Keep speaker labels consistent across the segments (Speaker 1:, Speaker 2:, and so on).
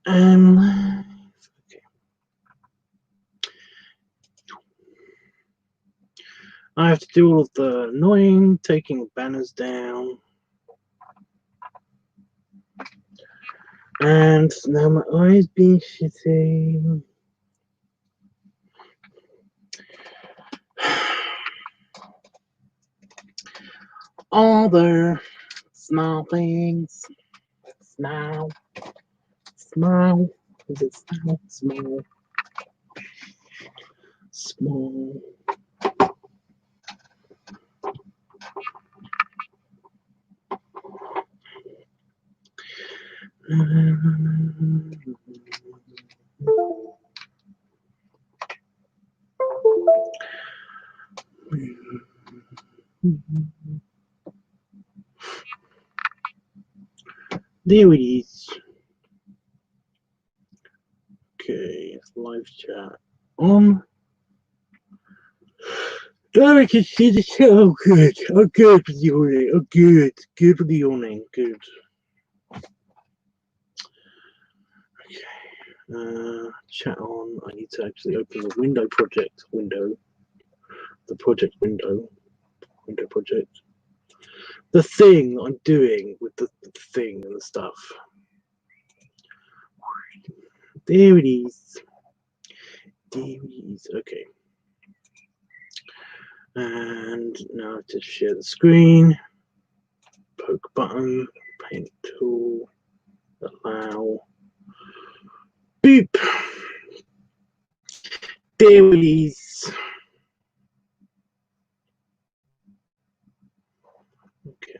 Speaker 1: Okay. I have to do all of the annoying taking banners down. And now my eyes being shitty. All the small things. Smile. Smile. Is it smile? Small. Small. There it is. Okay, live chat on. Oh, I can see the show. Oh, good. Oh, good for the yawning. Oh, good. Good for the yawning. Good. Okay. Chat on. I need to actually open the window project window. The project window. Window project. The thing I'm doing with the thing and the stuff. There it is. There it is. Okay. And now to share the screen. Poke button. Paint tool. Allow. Boop. There it is. Okay.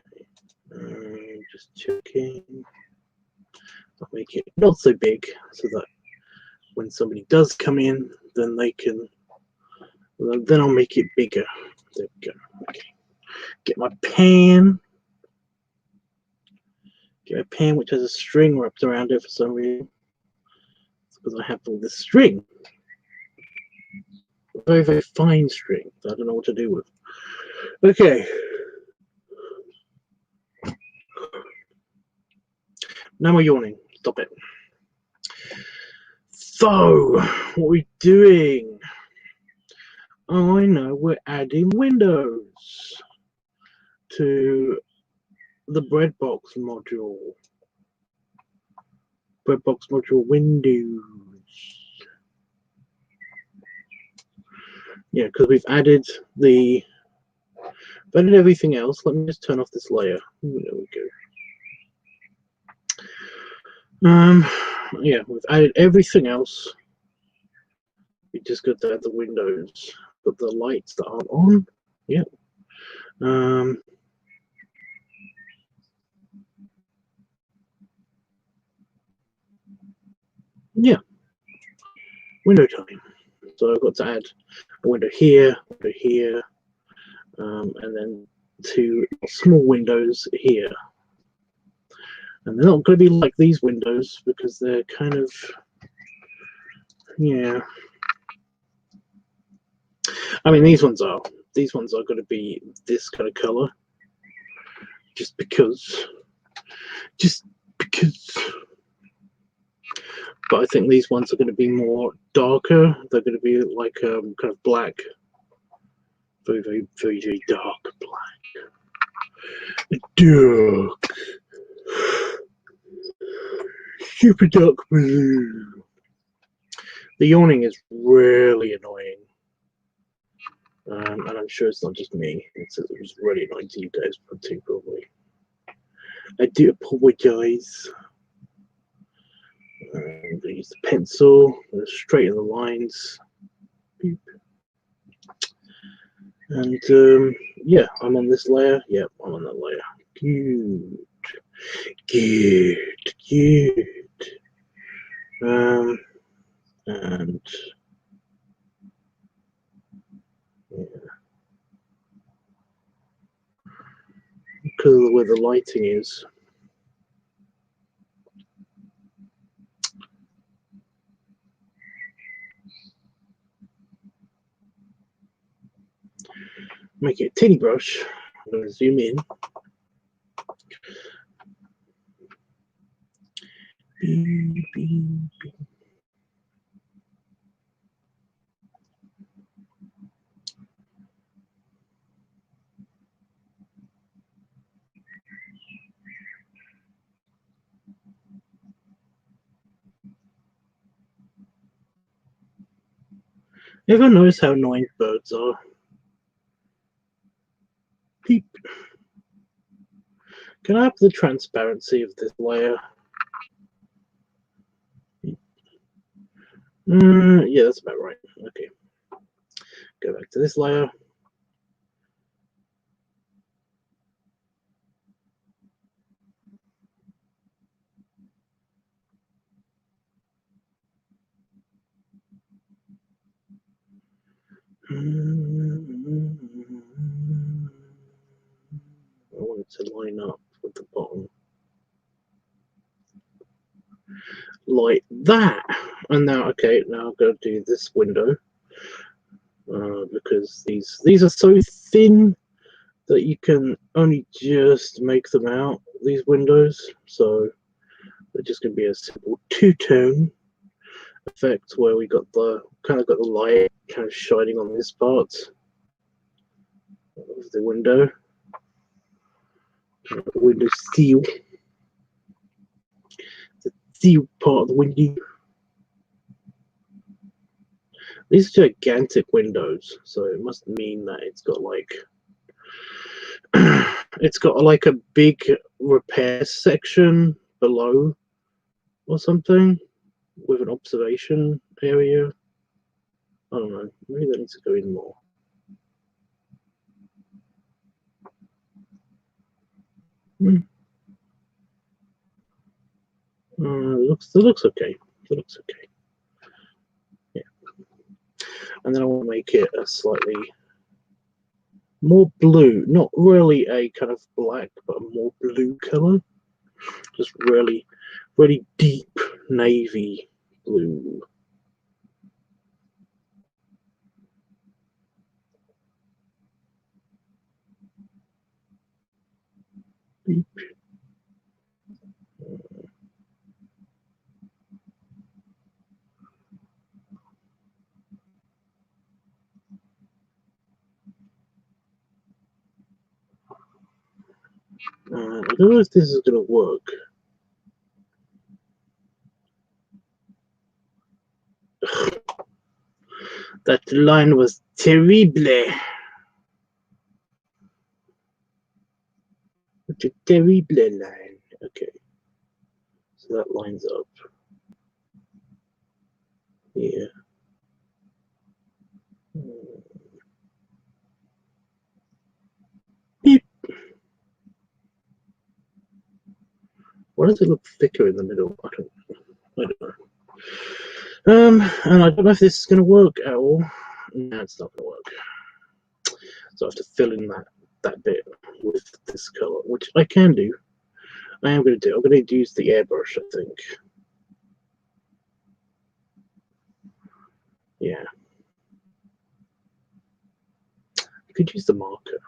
Speaker 1: Just checking. I'll make it not so big so that when somebody does come in, then they can. Then I'll make it bigger. There we go. Okay. Get my pan. Get a pan which has a string wrapped around it for some reason. It's because I have all this string. Very, very fine string that I don't know what to do with. Okay. No more yawning. Stop it. So, what are we doing? Oh, I know. We're adding windows to the breadbox module. Breadbox module windows. Yeah, because we've added everything else. Let me just turn off this layer. Ooh, there we go. Yeah, we've added everything else. We just got to add the windows, but the lights that aren't on. Yeah. Yeah. Window time. So I've got to add a window here, and then two small windows here. And they're not going to be like these windows because they're kind of, yeah. I mean, these ones are going to be this kind of color, just because. But I think these ones are going to be more darker. They're going to be like kind of black, very, very, very, very dark black. Dark, super dark blue. The yawning is really annoying. And I'm sure it's not just me. It was really annoying to you guys too, probably. I do apologize. I'm going to use the pencil, straighten the lines. Beep. And yeah, I'm on this layer. Yep, I'm on that layer. Good. Good. Good. And yeah. Because of the way the lighting is. Make it a tiny brush, I'm going to zoom in. Beep, beep, beep. Everyone knows how annoying birds are. Beep. Can I have the transparency of this layer? Yeah, that's about right. Okay. Go back to this layer. I want it to line up with the bottom. Like that. And now, okay, now I'm going to do this window. Because these are so thin that you can only just make them out, these windows. So they're just going to be a simple two-tone effect where we got the kind of got the light kind of shining on this part of the window. The window seal. The seal part of the window. These are gigantic windows, so it must mean that it's got like it's got like a big repair section below or something with an observation area. I don't know, maybe that needs to go in more. It looks okay. It looks okay. Yeah. And then I want to make it a slightly more blue, not really a kind of black, but a more blue color. Just really, really deep navy blue. Beep. I don't know if this is going to work. That line was terrible. It's a terrible line. Okay. So that lines up. Yeah. Beep. Why does it look thicker in the middle? I don't know. And I don't know if this is going to work at all. No, it's not going to work. So I have to fill in that bit with this color, which I can do. I am going to do. I'm going to use the airbrush, I think. Yeah. I could use the marker.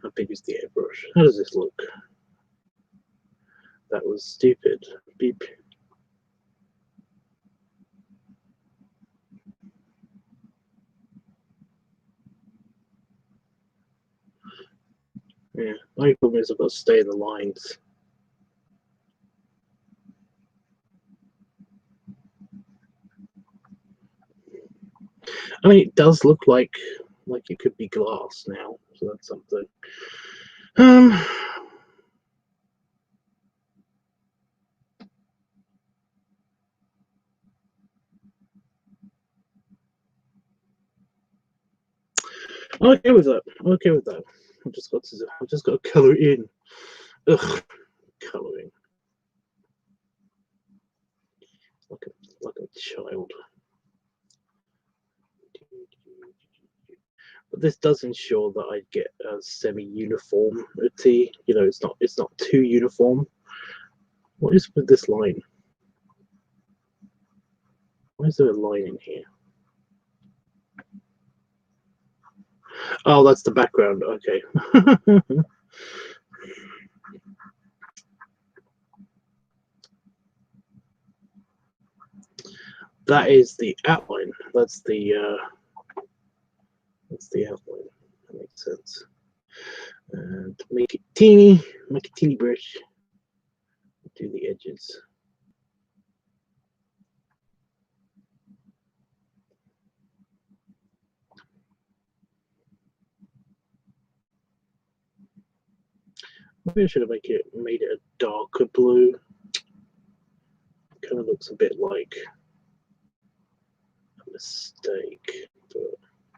Speaker 1: I could use the airbrush. How does this look? That was stupid. Beep. Yeah, my problem is I've got to stay in the lines. I mean, it does look like it could be glass now, so that's something. I'm okay with that. I'm okay with that. I've just got to color in. Ugh, coloring like a child. But this does ensure that I get a semi-uniformity. You know, it's not too uniform. What is with this line? Why is there a line in here? Oh, that's the background. Okay. That is the outline. That's the outline. That makes sense. And make it teeny brush. Do the edges. Maybe I should have made it a darker blue. Kind of looks a bit like a mistake, but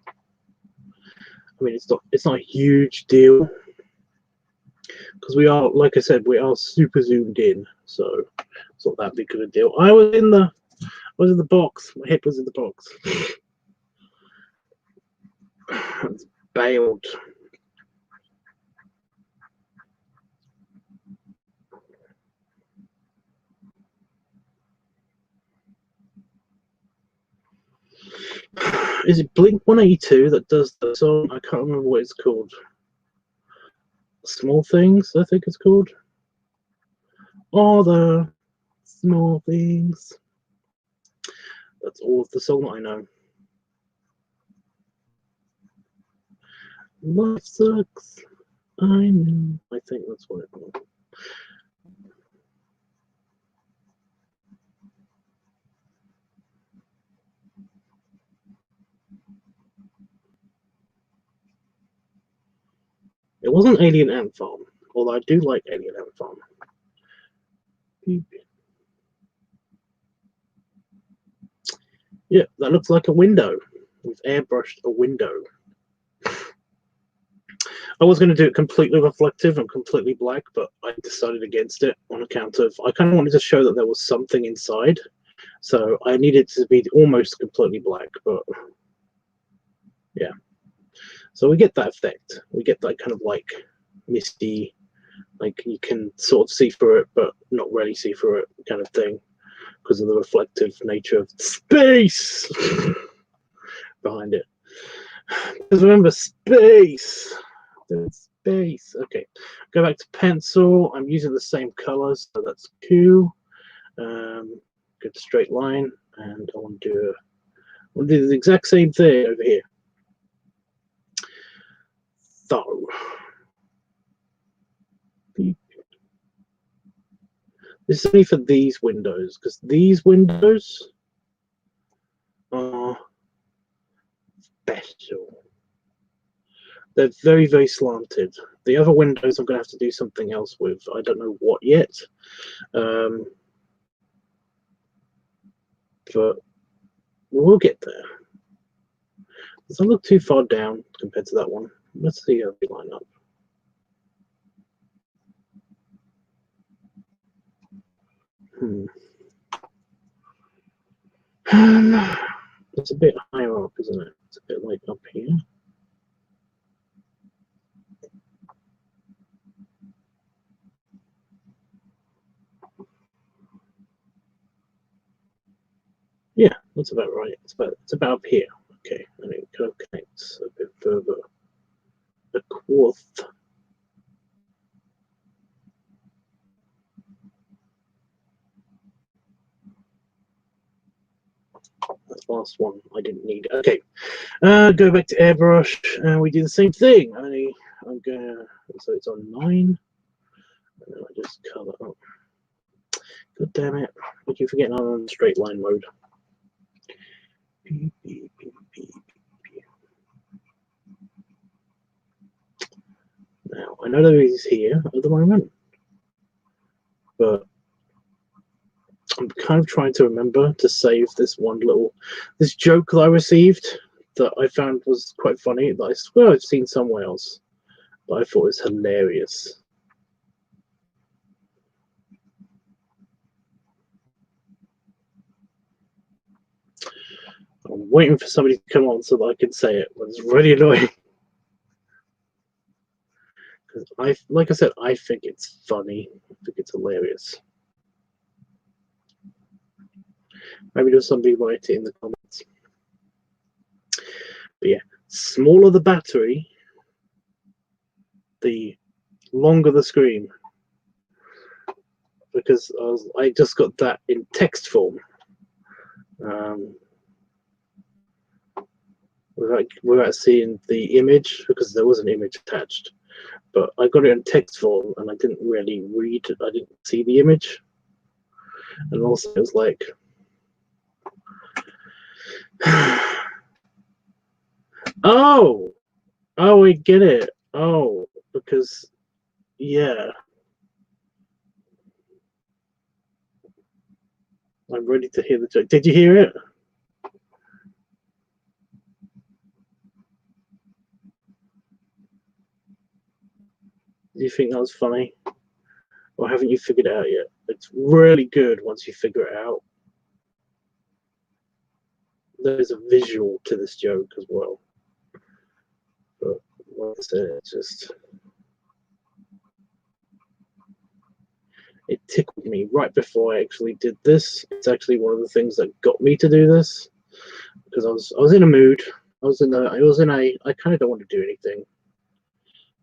Speaker 1: I mean it's not a huge deal because we are, like I said, we are super zoomed in, so it's not that big of a deal. I was in the box. My head was in the box. It's bailed. Is it Blink 182 that does the song? I can't remember what it's called. Small Things, I think it's called. All the small things. That's all of the song that I know. Life sucks. I know. I think that's what it was. It wasn't Alien Ant Farm, although I do like Alien Ant Farm. Yeah, that looks like a window. We've airbrushed a window. I was going to do it completely reflective and completely black, but I decided against it on account of I kind of wanted to show that there was something inside. So I needed to be almost completely black, but yeah. So we get that effect. We get that kind of like misty, like you can sort of see through it, but not really see through it kind of thing because of the reflective nature of space behind it. Because remember, space. There's space. Okay, go back to pencil. I'm using the same colors, so that's cool. Good straight line, and I want to do the exact same thing over here. So this is only for these windows, because these windows are special. They're very, very slanted. The other windows I'm going to have to do something else with. I don't know what yet. But we'll get there. Does that look too far down compared to that one? Let's see how they line up. It's a bit higher up, isn't it? It's a bit like up here. Yeah, that's about right. It's about up here. Okay, and it kind of connects a bit further. A quarth. That last one I didn't need. Okay, go back to airbrush, and we do the same thing. Only I'm gonna, so it's on 9, and then I just color up. God damn it! I keep forgetting I'm on straight line mode. Now I know that he's here at the moment, but I'm kind of trying to remember to save this joke that I received that I found was quite funny, that I swear I've seen somewhere else, but I thought it was hilarious. I'm waiting for somebody to come on so that I can say it, but it's really annoying. Like I said, I think it's funny. I think it's hilarious. Maybe there's somebody write it in the comments. But yeah, smaller the battery, the longer the screen. Because I just got that in text form. Without seeing the image, because there was an image attached. But I got it in text form and I didn't really read it. I didn't see the image. And also it was like, oh, I get it. Oh, because, yeah. I'm ready to hear the joke. Did you hear it? Do you think that was funny? Or haven't you figured it out yet? It's really good once you figure it out. There's a visual to this joke as well. But like I said, it's just, it tickled me right before I actually did this. It's actually one of the things that got me to do this, because I was in a mood. I was in a I kind of don't want to do anything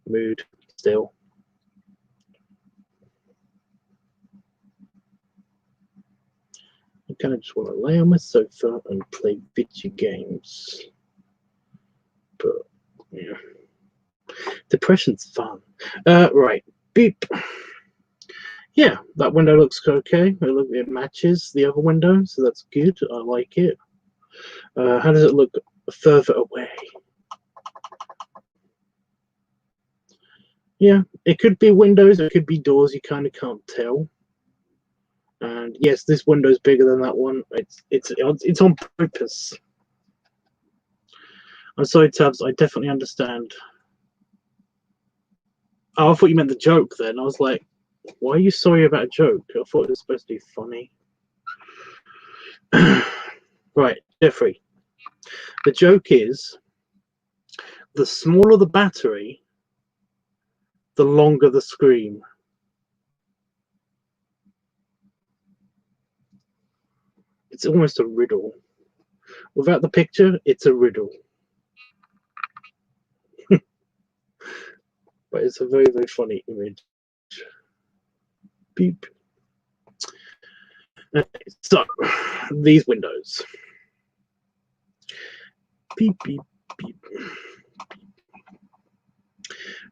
Speaker 1: mood still. I kind of just want to lay on my sofa and play video games. But yeah, depression's fun. Right, beep. Yeah, that window looks okay. It matches the other window, so that's good. I like it. How does it look further away? Yeah, it could be windows, it could be doors. You kind of can't tell. And yes, this window's bigger than that one. It's on purpose. I'm sorry, Tubbs. I definitely understand. Oh, I thought you meant the joke. Then I was like, why are you sorry about a joke? I thought it was supposed to be funny. Right, Jeffrey. The joke is, the smaller the battery, the longer the screen. It's almost a riddle. Without the picture, it's a riddle. But it's a very, very funny image. Beep. Okay, so, these windows. Beep, beep, beep.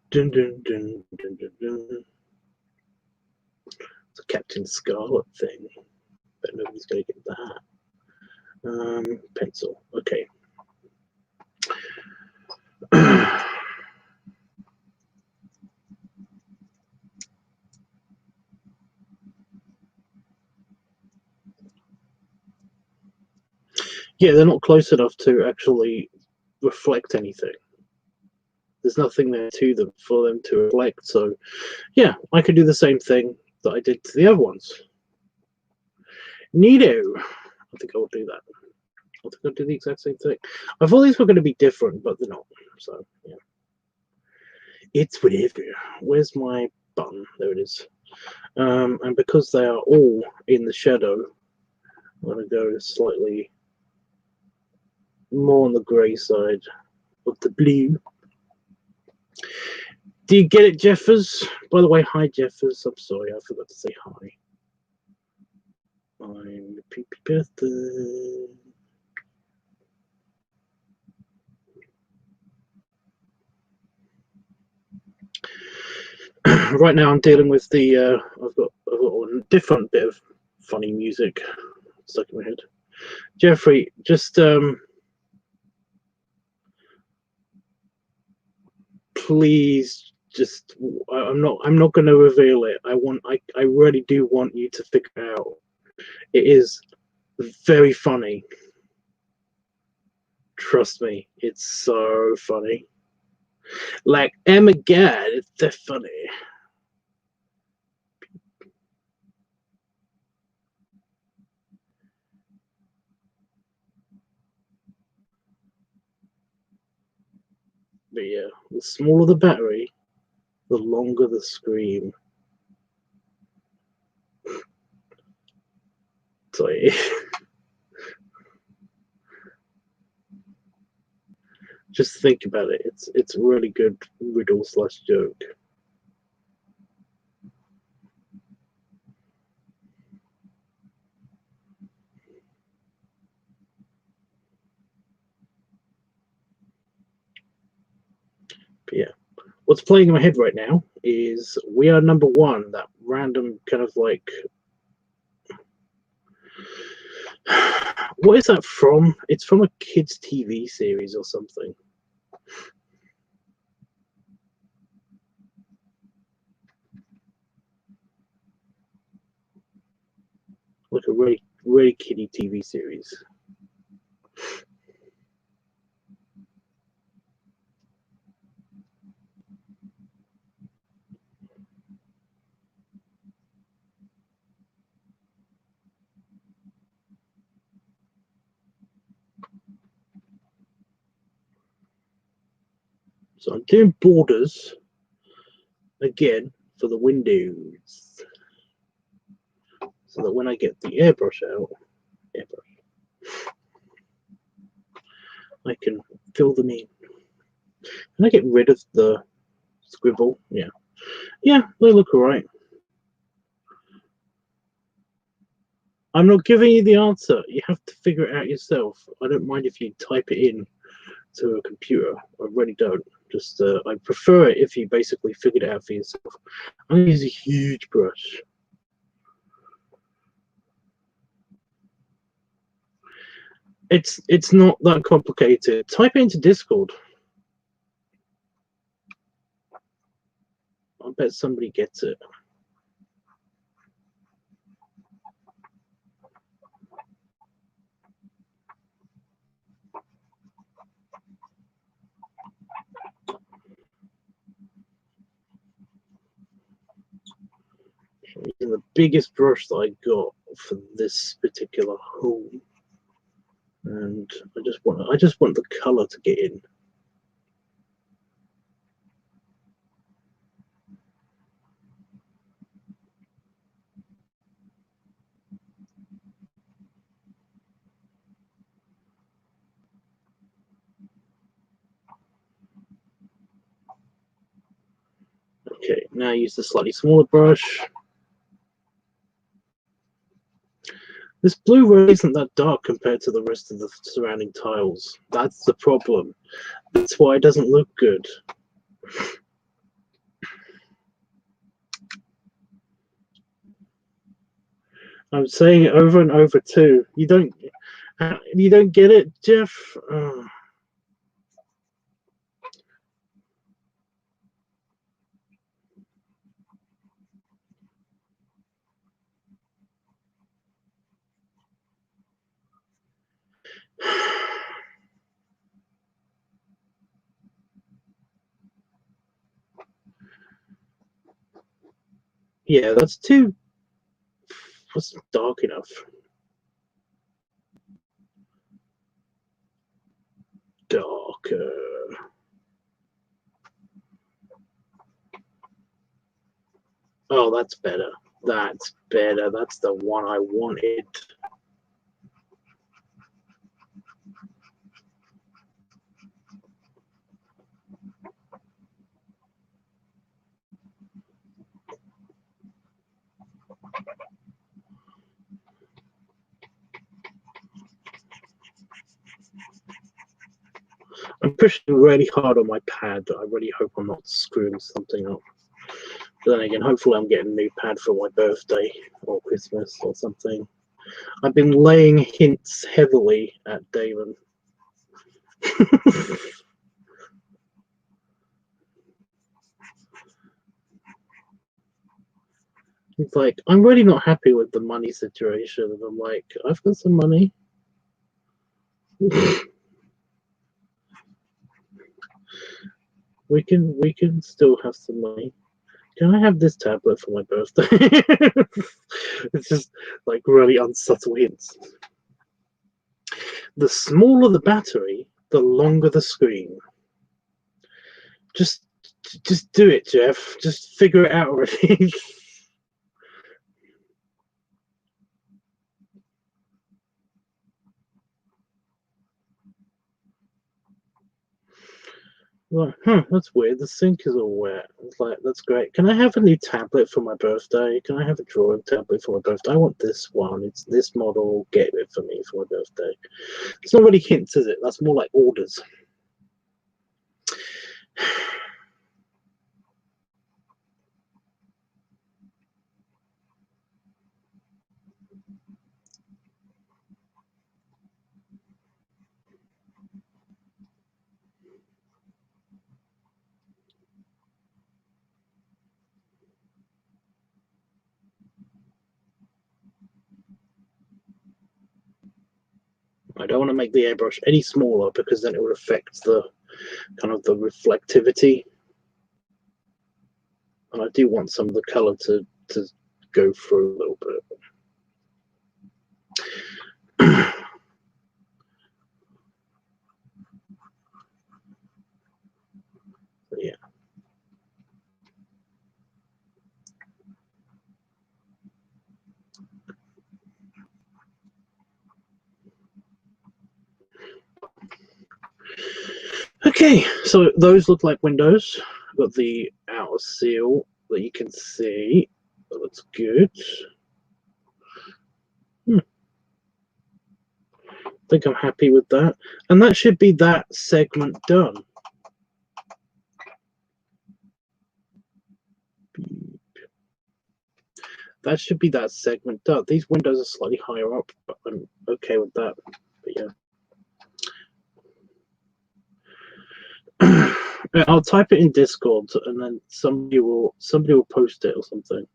Speaker 1: Dun, dun, dun, dun, dun, dun. It's a Captain Scarlet thing. But nobody's going to get that. Pencil. Okay. Yeah, they're not close enough to actually reflect anything. There's nothing there to them for them to reflect. So, yeah, I could do the same thing that I did to the other ones. Neato. I think I will do that. I think I'll do the exact same thing. I thought these were going to be different, but they're not. So, yeah. It's whatever. Where's my button? There it is. And because they are all in the shadow, I'm going to go slightly more on the grey side of the blue. Do you get it, Jeffers? By the way, hi, Jeffers. I'm sorry, I forgot to say hi. I'm happy birthday. Right now, I'm dealing with the. I've got a different bit of funny music stuck in my head. Jeffrey, just please, just I'm not going to reveal it. I really do want you to figure it out. It is very funny. Trust me, it's so funny. Like, oh my god, it's that funny. But yeah, the smaller the battery, the longer the screen. Sorry. Just think about it. It's a really good riddle / joke. But yeah, what's playing in my head right now is We Are Number One, that random kind of like, what is that from? It's from a kids' TV series or something. Like a really, really kiddie TV series. So I'm doing borders again for the windows, so that when I get the airbrush out, I can fill them in. Can I get rid of the scribble? Yeah. Yeah, they look alright. I'm not giving you the answer. You have to figure it out yourself. I don't mind if you type it in to a computer. I really don't. Just I prefer it if you basically figured it out for yourself. I'm going to use a huge brush. It's not that complicated. Type it into Discord. I bet somebody gets it. I'm using the biggest brush that I got for this particular hole, and I just want the color to get in. Okay, now use the slightly smaller brush. This blue really isn't that dark compared to the rest of the surrounding tiles. That's the problem. That's why it doesn't look good. I'm saying it over and over too. You don't get it, Jeff? Oh. Yeah, that's too. What's dark enough? Darker. Oh, that's better. That's better. That's the one I wanted. I'm pushing really hard on my pad. I really hope I'm not screwing something up. But then again, hopefully I'm getting a new pad for my birthday or Christmas or something. I've been laying hints heavily at Damon. He's like, I'm really not happy with the money situation. And I'm like, I've got some money. we can still have some money. Can I have this tablet for my birthday? It's just like really unsubtle hints. The smaller the battery, the longer the screen. Just Just do it, Jeff. Just figure it out already. Like, that's weird. The sink is all wet. It's like, that's great. Can I have a new tablet for my birthday? Can I have a drawing tablet for my birthday? I want this one. It's this model. Get it for me for my birthday. It's not really hints, is it? That's more like orders. I don't want to make the airbrush any smaller because then it would affect the kind of the reflectivity. And I do want some of the color to go through a little bit. Yeah. Okay, so those look like windows. Got the outer seal that you can see. That looks good. I think I'm happy with that. And that should be that segment done. That should be that segment done. These windows are slightly higher up, but I'm okay with that. But yeah. I'll type it in Discord and then somebody will post it or something.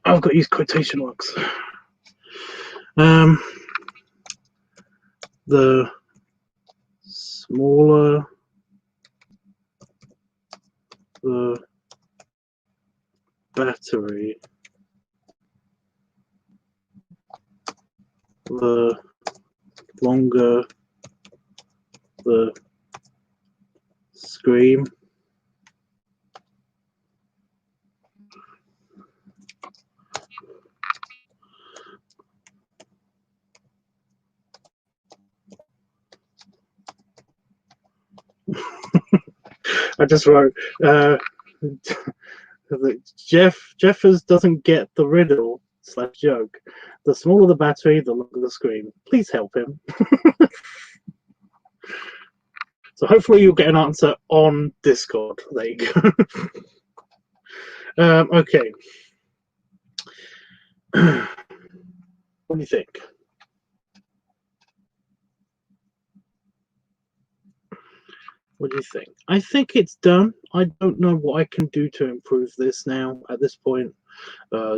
Speaker 1: I've got to use quotation marks. The smaller the battery, the longer the screen. I just wrote Jeff doesn't get the riddle / joke. The smaller the battery, the longer the screen. Please help him. So hopefully you'll get an answer on Discord. There you go. Okay. What do you think? What do you think? I think it's done. I don't know what I can do to improve this now at this point.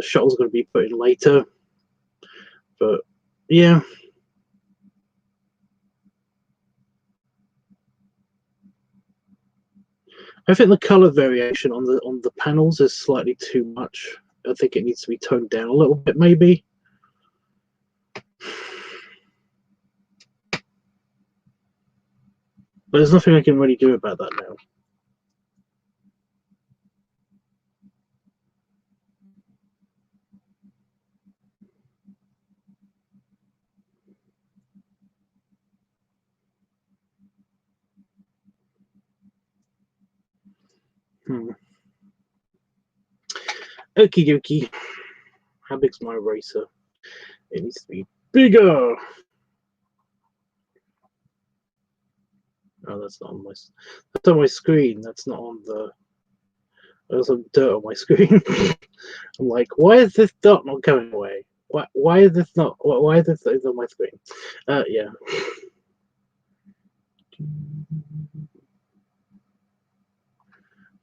Speaker 1: Shuttle's going to be put in later. But yeah. I think the color variation on the panels is slightly too much. I think it needs to be toned down a little bit, maybe. But there's nothing I can really do about that now. Okie dokie. How big's my eraser? It needs to be bigger. Oh, that's not on that's on my screen. That's not on the. There's some dirt on my screen. I'm like, why is this dot not going away? Why is this not? Why is this on my screen? Yeah.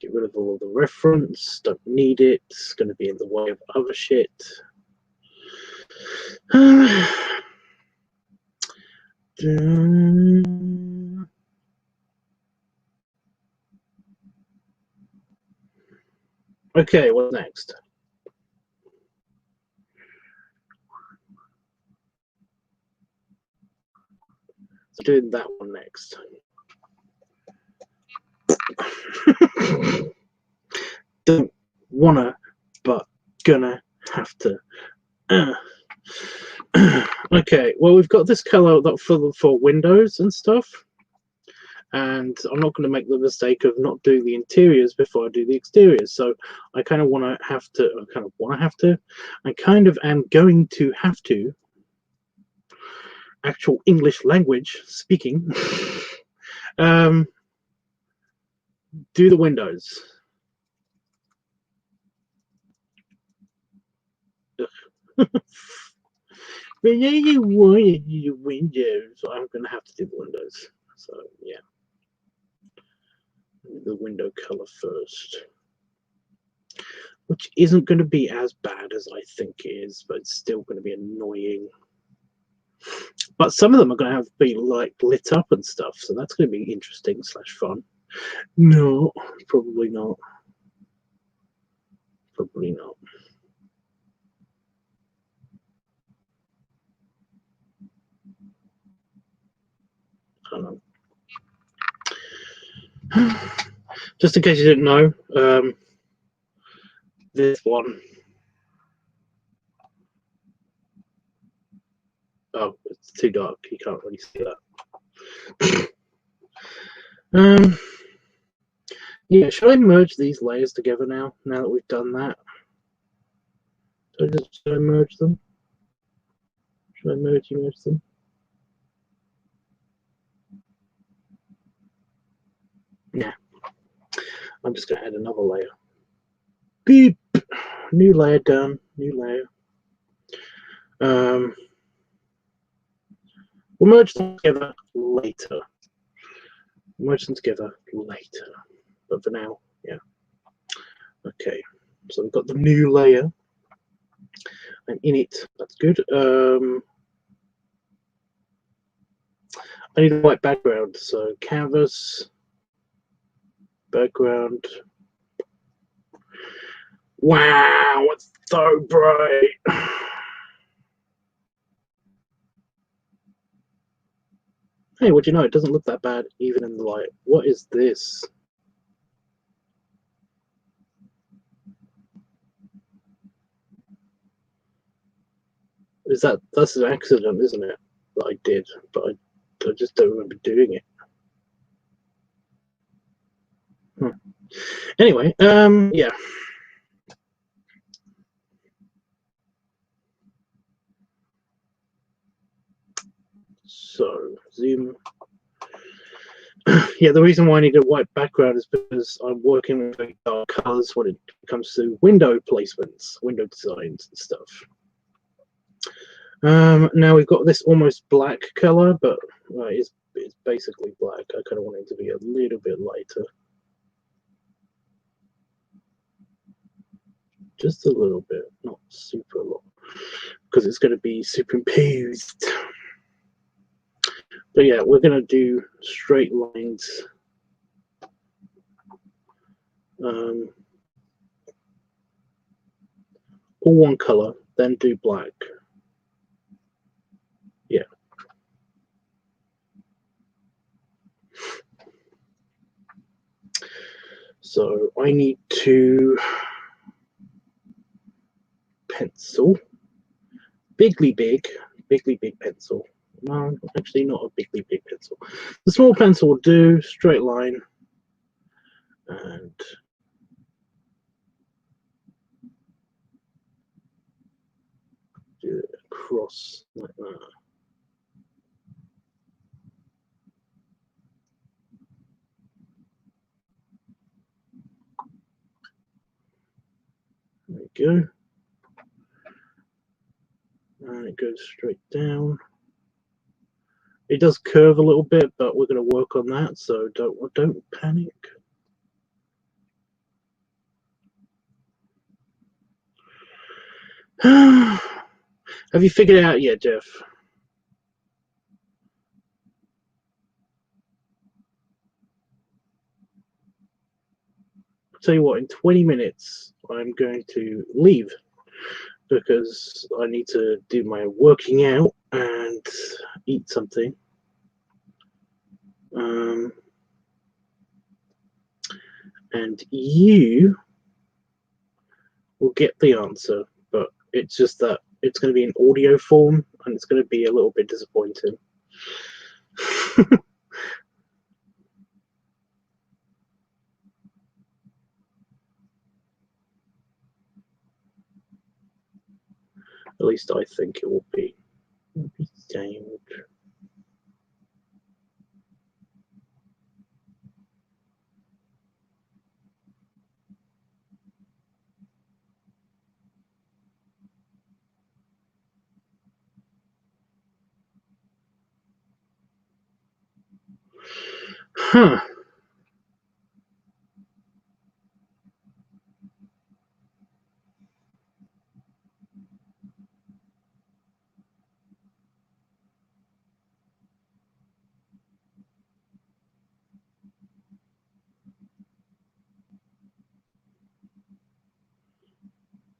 Speaker 1: Get rid of all the reference, don't need it, it's going to be in the way of other shit. Okay, what's next? So doing that one next. Don't wanna, but gonna have to. Okay, well, we've got this color for windows and stuff, and I'm not going to make the mistake of not doing the interiors before I do the exteriors. So I kind of want to have to. I kind of am going to have to. Actual English language speaking. Do the windows. But yeah, you want to do the windows. So I'm going to have to do the windows. So yeah, the window color first, which isn't going to be as bad as I think it is, but it's still going to be annoying. But some of them are going to be like lit up and stuff, so that's going to be interesting / fun. No, probably not. Probably not. I don't know. Just in case you didn't know, this one. Oh, it's too dark. You can't really see that. Yeah, should I merge these layers together now? Now that we've done that, should I merge them? Should I merge them? Yeah. I'm just going to add another layer. Beep. New layer done. New layer. We'll merge them together later. Merge them together later. But for now, yeah. Okay. So we've got the new layer. I'm in it. That's good. I need a white background. So canvas, background. Wow, it's so bright. Hey, what do you know? It doesn't look that bad even in the light. What is this? That's an accident, isn't it? That I did, but I just don't remember doing it. Anyway, yeah. So zoom. Yeah, the reason why I need a white background is because I'm working with very dark colors when it comes to window placements, window designs and stuff. Now we've got this almost black color, but it's basically black. I kind of want it to be a little bit lighter. Just a little bit, not super long, because it's going to be superimposed. But yeah, we're going to do straight lines. All one color, then do black. Yeah. So I need to pencil. Bigly big pencil. No, actually not a bigly big pencil. The small pencil will do, straight line. And do it across like that. There we go. And it goes straight down. It does curve a little bit, but we're going to work on that, so don't panic. Have you figured it out yet, Jeff? I'll tell you what, in 20 minutes, I'm going to leave because I need to do my working out and eat something. And you will get the answer, but it's just that it's going to be in audio form and it's going to be a little bit disappointing. At least I think it will be. Huh.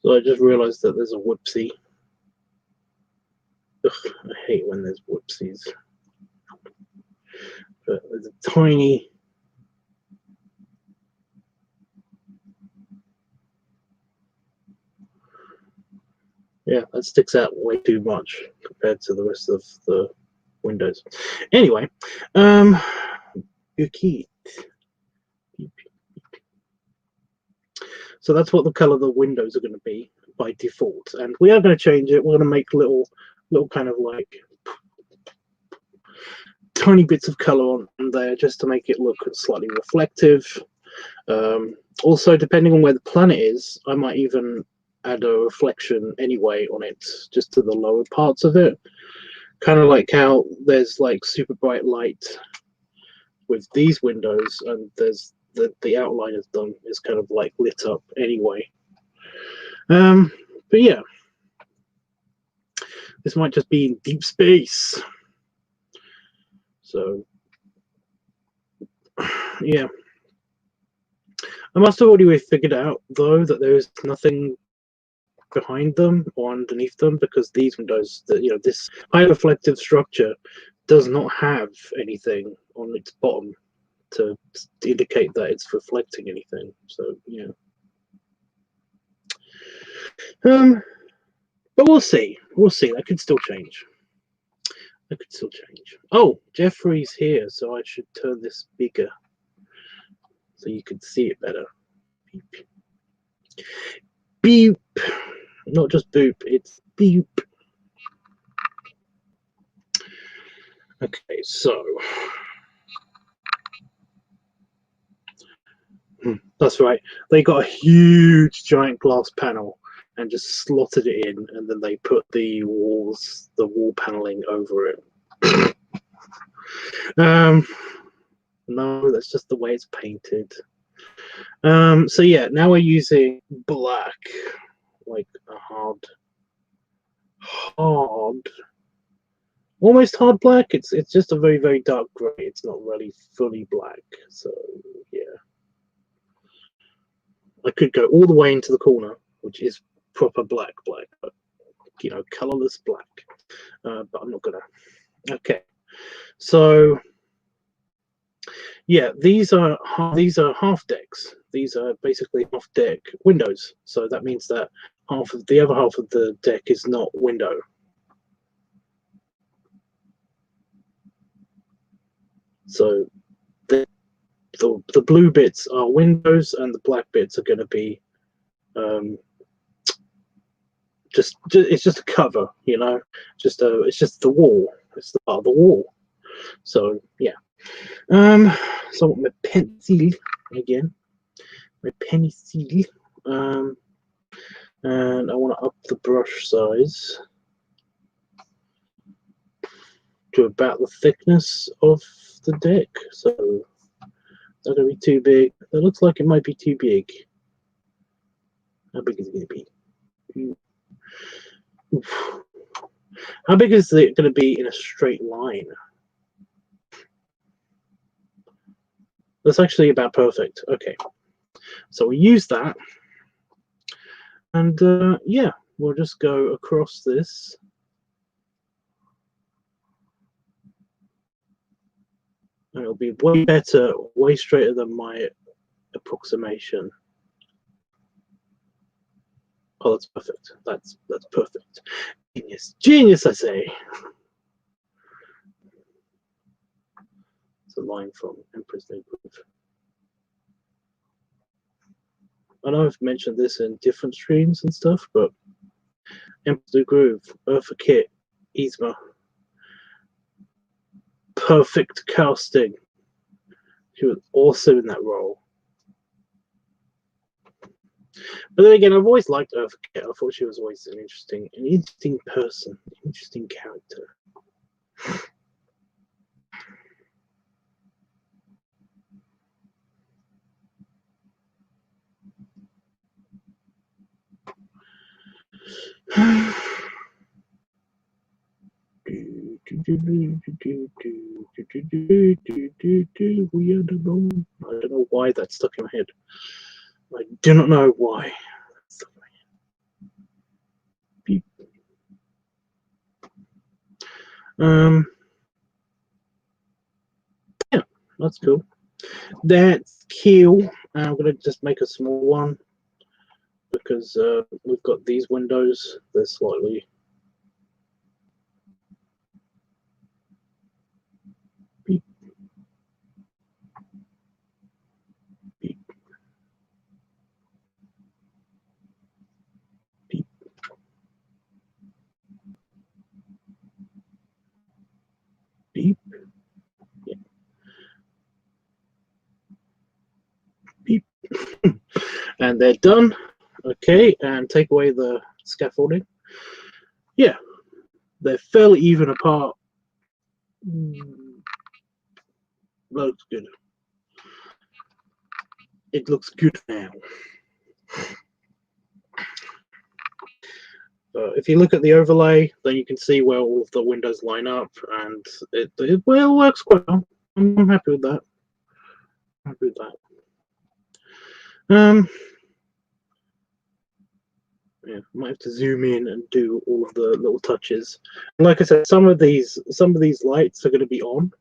Speaker 1: So I just realized that there's a whoopsie. Ugh, I hate when there's whoopsies. But there's a tiny... Yeah, that sticks out way too much compared to the rest of the windows. Anyway, okay. So that's what the color of the windows are going to be by default, and we are going to change it. We're going to make little kind of like tiny bits of color on there just to make it look slightly reflective. Also, depending on where the planet is, I might even add a reflection anyway on it, just to the lower parts of it. Kind of like how there's like super bright light with these windows, and there's the outline of them is kind of like lit up anyway. But yeah, this might just be in deep space. So yeah, I must have already figured out though that there is nothing behind them or underneath them, because these windows, this high reflective structure does not have anything on its bottom to indicate that it's reflecting anything. So yeah, but we'll see. That could still change. Oh, Jeffrey's here, so I should turn this bigger so you can see it better. Beep. Beep. Not just boop, it's beep. Okay, so that's right. They got a huge giant glass panel and just slotted it in, and then they put the wall paneling over it. No, that's just the way it's painted. So yeah, now we're using black, like a hard, almost hard black. It's just a very, very dark gray. It's not really fully black. So yeah, I could go all the way into the corner, which is proper black, but colorless black. But I'm not gonna. Okay, so yeah, these are half decks. These are basically half deck windows. So that means that the other half of the deck is not window. So the blue bits are windows, and the black bits are going to be just it's just a cover, it's just the wall. It's the part of the wall. So yeah. So my pencil again, my pencil, and I want to up the brush size to about the thickness of the deck. So not gonna be too big. That looks like it might be too big. How big is it gonna be? How big is it going to be in a straight line? That's actually about perfect. Okay, so we use that, and yeah, we'll just go across this. And it'll be way better, way straighter than my approximation. Oh, that's perfect. That's perfect. Genius, genius, I say. It's a line from Emperor's New Groove. I know I've mentioned this in different streams and stuff, but Emperor's New Groove, Eartha Kitt, Yzma, perfect casting. She was awesome in that role. But then again, I've always liked Eartha Kitt. I thought she was always an interesting person, an interesting character. We are alone. I don't know why that's stuck in my head. I do not know why. Beep. Yeah, that's cool. That's cool. I'm gonna just make a small one because we've got these windows. They're slightly. Beep. Beep. Beep. Beep. Yeah. Beep. And they're done. Okay, and take away the scaffolding. Yeah, they're fairly even apart. Looks good. It looks good now. If you look at the overlay, then you can see where all of the windows line up, and it well works quite well. I'm happy with that. Happy with that. Yeah, might have to zoom in and do all of the little touches. And like I said, some of these lights are going to be on.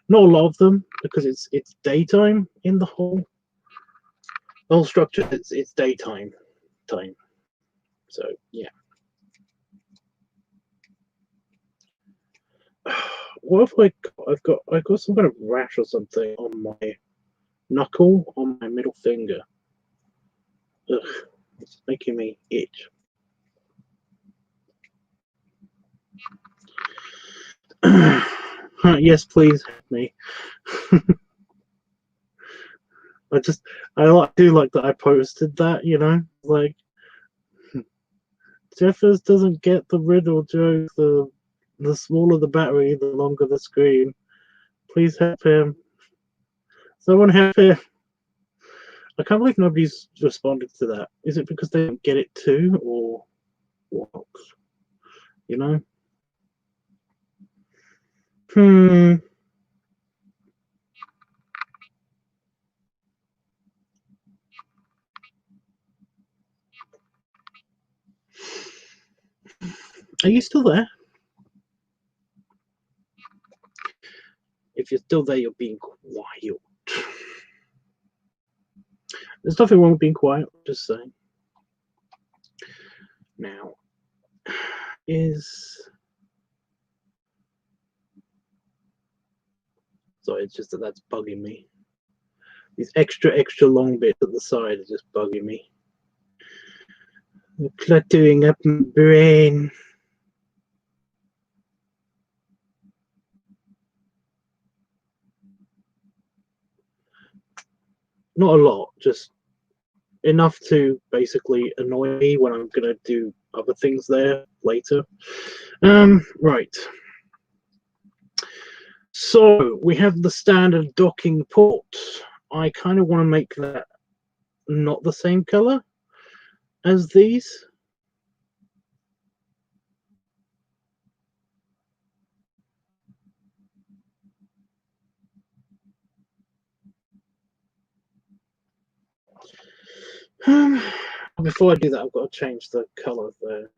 Speaker 1: Not a lot of them because it's daytime in the whole structure. It's daytime time. So yeah. What have I got? I've got some kind of rash or something on my knuckle, on my middle finger. Ugh, it's making me itch. Yes, please help me. I do like that I posted that, you know, like Jeffers doesn't get the riddle joke. The smaller the battery, the longer the screen. Please help him. Someone help him. I can't believe nobody's responded to that. Is it because they don't get it too, or what? You know? Are you still there? If you're still there, you're being quiet. There's nothing wrong with being quiet, just saying. Now, sorry, it's just that's bugging me. These extra long bits at the side are just bugging me. They're cluttering up my brain. Not a lot, just enough to basically annoy me when I'm gonna do other things there later. Right. So we have the standard docking port. I kind of want to make that not the same color as these. before I do that, I've got to change the color of the.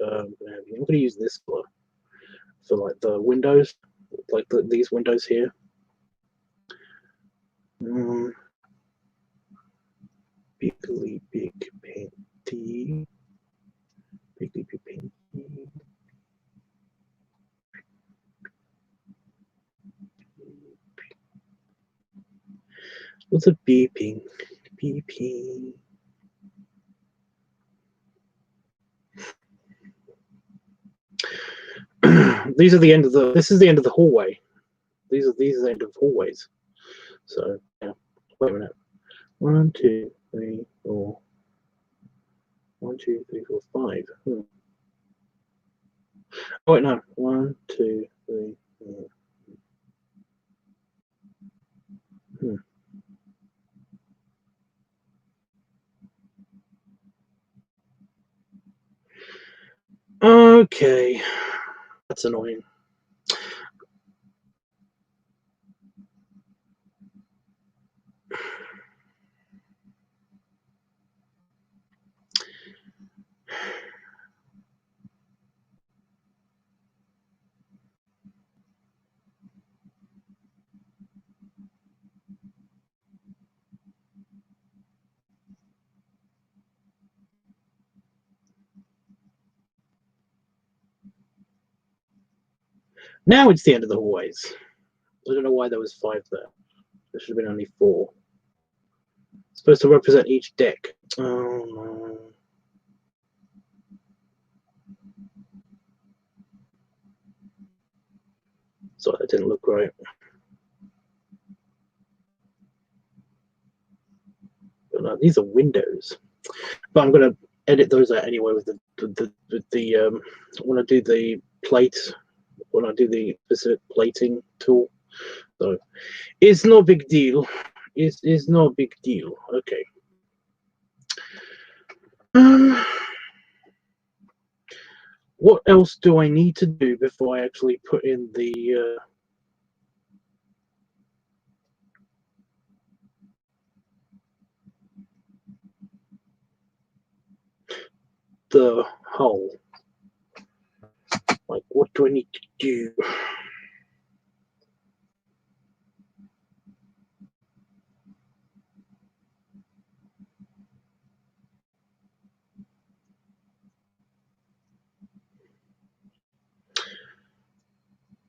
Speaker 1: I'm going to use this color for like the windows, like these windows here. Bigly big painty. Bigly big painty. What's a beeping? Beeping. These are the end of the. This is the end of the hallway. These are the end of hallways. So yeah. Wait a minute. 1, 2, 3, 4. 1, 2, 3, 4, 5. Oh wait, no. 1, 2, 3, 4. Okay, that's annoying. Now it's the end of the hallways. I don't know why there was 5 there. There should have been only 4. It's supposed to represent each deck. Oh no. Sorry, that didn't look right. But no, these are windows. But I'm gonna edit those out anyway with the when I do the plate, when I do the specific plating tool. So it's no big deal. It's no big deal. Okay. What else do I need to do before I actually put in the hull? Like, what do I need to do?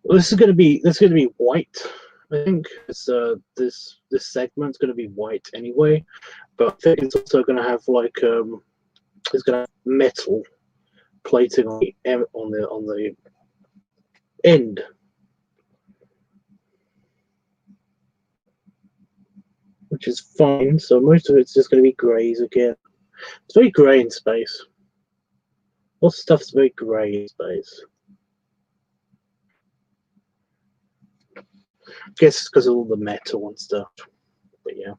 Speaker 1: Well, this is going to be white. I think it's, this segment's going to be white anyway, but I think it's also going to have like it's going to have metal plating on the end. Which is fine. So most of it's just going to be greys again. It's very grey in space. Lots of stuff's very grey in space. I guess it's because of all the metal and stuff. But yeah.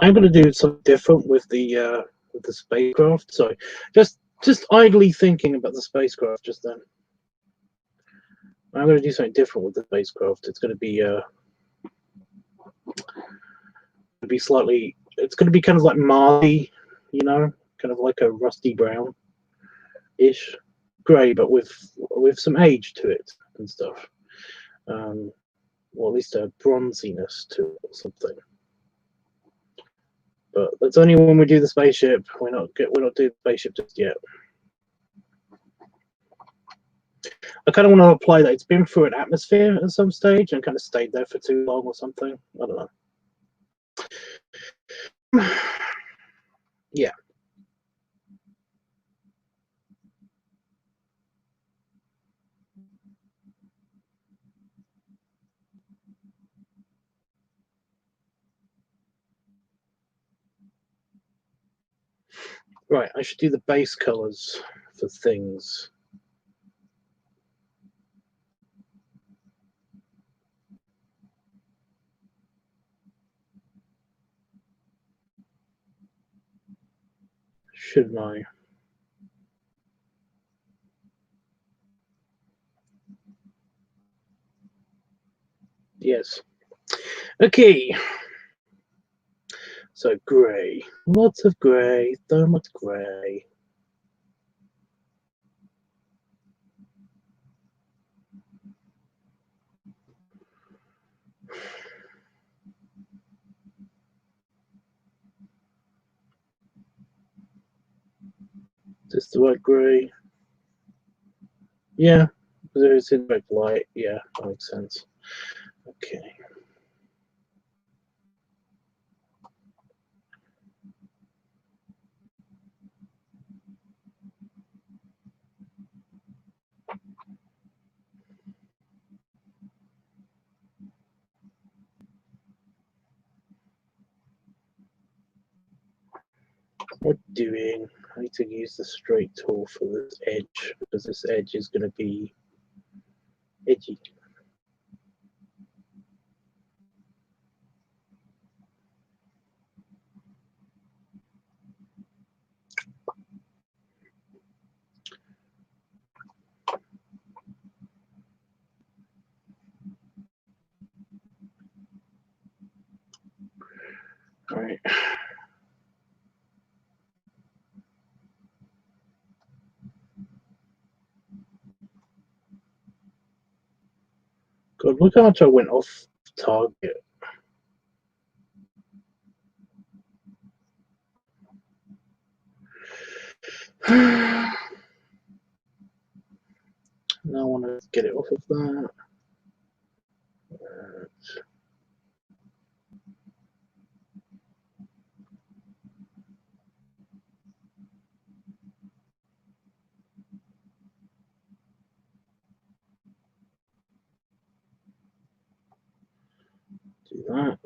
Speaker 1: I'm going to do something different with the spacecraft. So just idly thinking about the spacecraft just then. I'm going to do something different with the spacecraft. It's going to be slightly. It's going to be kind of like Marley, you know, kind of like a rusty brown-ish grey, but with some age to it and stuff. Or at least a bronziness to it or something. But that's only when we do the spaceship. We're not doing the spaceship just yet. I kind of want to apply that it's been through an atmosphere at some stage and kind of stayed there for too long or something. I don't know. Yeah. Right, I should do the base colors for things. Shouldn't I? Yes. Okay. So grey. Lots of grey. So much grey. Is this the right grey? Yeah. It's in red light. Yeah, that makes sense. Okay. What doing? I need to use the straight tool for this edge because this edge is going to be edgy. All right. God, look how much I went off target. Now I want to get it off of that. Do that.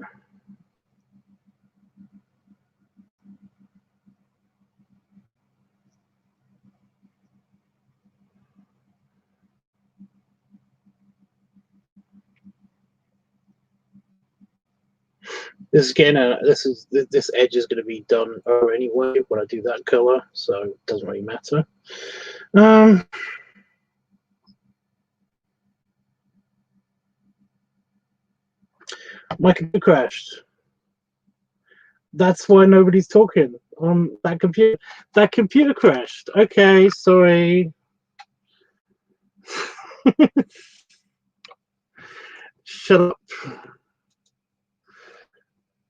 Speaker 1: This edge is going to be done anyway when I do that color, so it doesn't really matter. My computer crashed. That's why nobody's talking on that computer. That computer crashed. Okay, sorry. Shut up.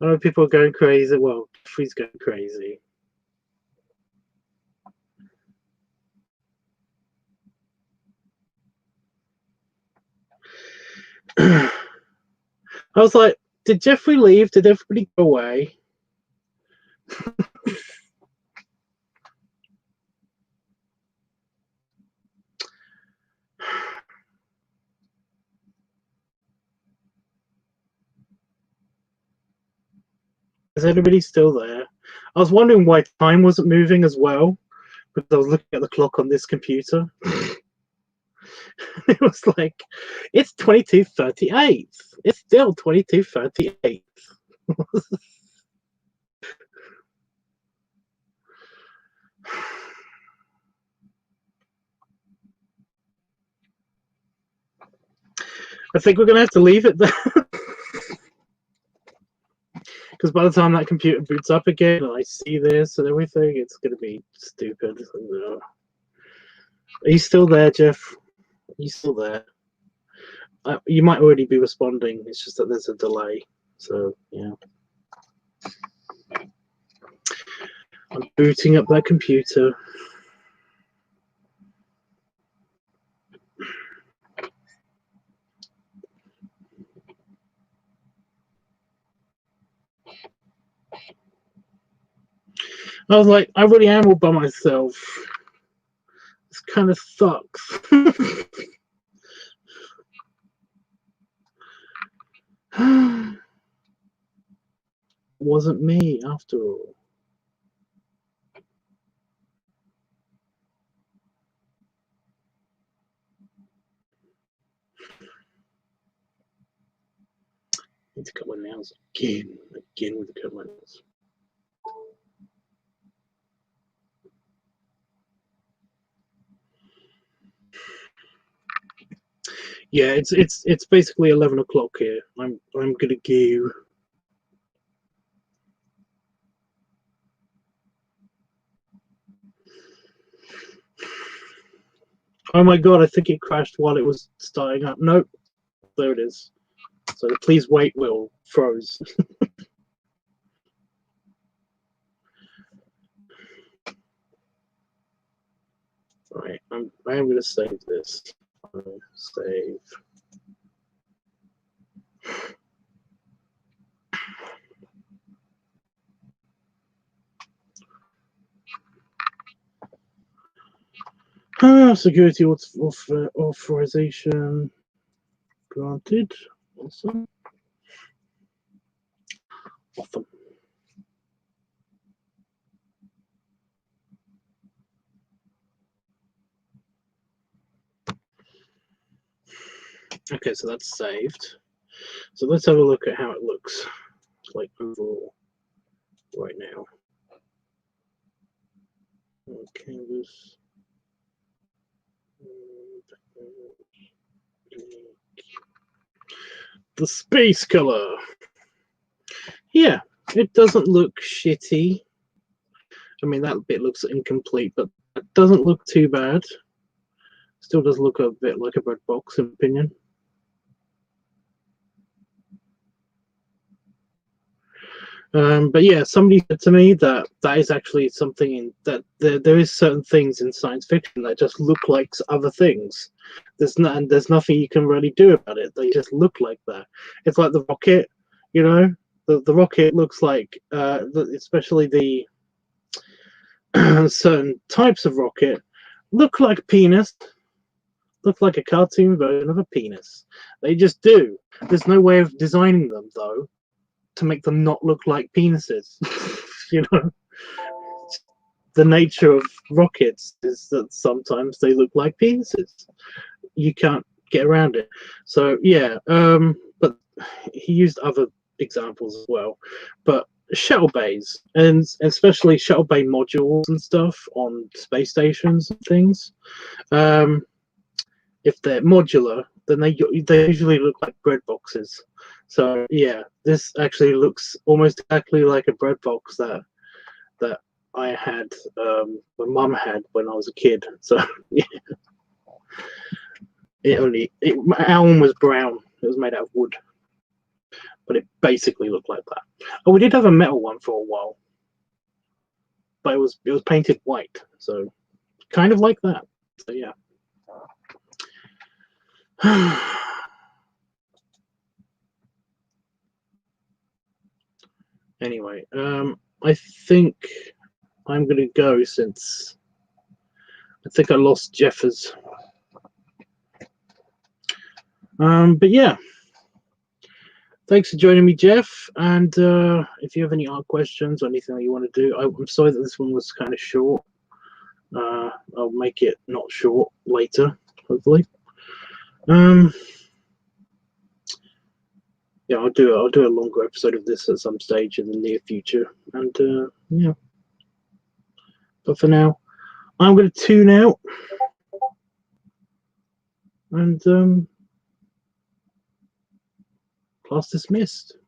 Speaker 1: I know people are going crazy. Well, she's going crazy. I was like, did Jeffrey leave? Did everybody go away? Is anybody still there? I was wondering why time wasn't moving as well, because I was looking at the clock on this computer. It was like, it's 22:38. It's still 22:38. I think we're going to have to leave it there. Because by the time that computer boots up again and I see this and everything, it's going to be stupid. Are you still there, Jeff? Are you still there? You might already be responding. It's just that there's a delay. So, yeah. I'm booting up that computer. I was like, I really am all by myself. This kind of sucks. Wasn't me after all. Need to cut my nails again with the cut my nails. Yeah, it's basically 11 o'clock here. I'm gonna go. Oh my god, I think it crashed while it was starting up. Nope, there it is. So the please wait wheel froze. Right, I am going to save this. Save. Security authorization granted. Awesome. Awesome. Okay, so that's saved. So let's have a look at how it looks like overall right now. Okay, this. The space color. Yeah, it doesn't look shitty. I mean, that bit looks incomplete, but it doesn't look too bad. Still does look a bit like a bread box, in my opinion. But yeah, somebody said to me that that is actually something in that there is certain things in science fiction that just look like other things. There's nothing you can really do about it. They just look like that. It's like the rocket, you know. The rocket looks like, especially the certain types of rocket, look like a penis. Look like a cartoon version of a penis. They just do. There's no way of designing them though to make them not look like penises. You know, the nature of rockets is that sometimes they look like penises. You can't get around it. So yeah, but he used other examples as well. But shuttle bays, and especially shuttle bay modules and stuff on space stations and things, if they're modular, then they usually look like bread boxes. So yeah, this actually looks almost exactly like a bread box that I had, my mum had when I was a kid. So yeah, our one was brown. It was made out of wood, but it basically looked like that. Oh, we did have a metal one for a while, but it was painted white, so kind of like that. So yeah. Anyway, I think I'm gonna go since I think I lost Jeffers. But yeah, thanks for joining me, Jeff. And if you have any art questions or anything that you want to do, I'm sorry that this one was kind of short. I'll make it not short later, hopefully. Yeah, I'll do a longer episode of this at some stage in the near future. And yeah, but for now, I'm going to tune out. And class dismissed.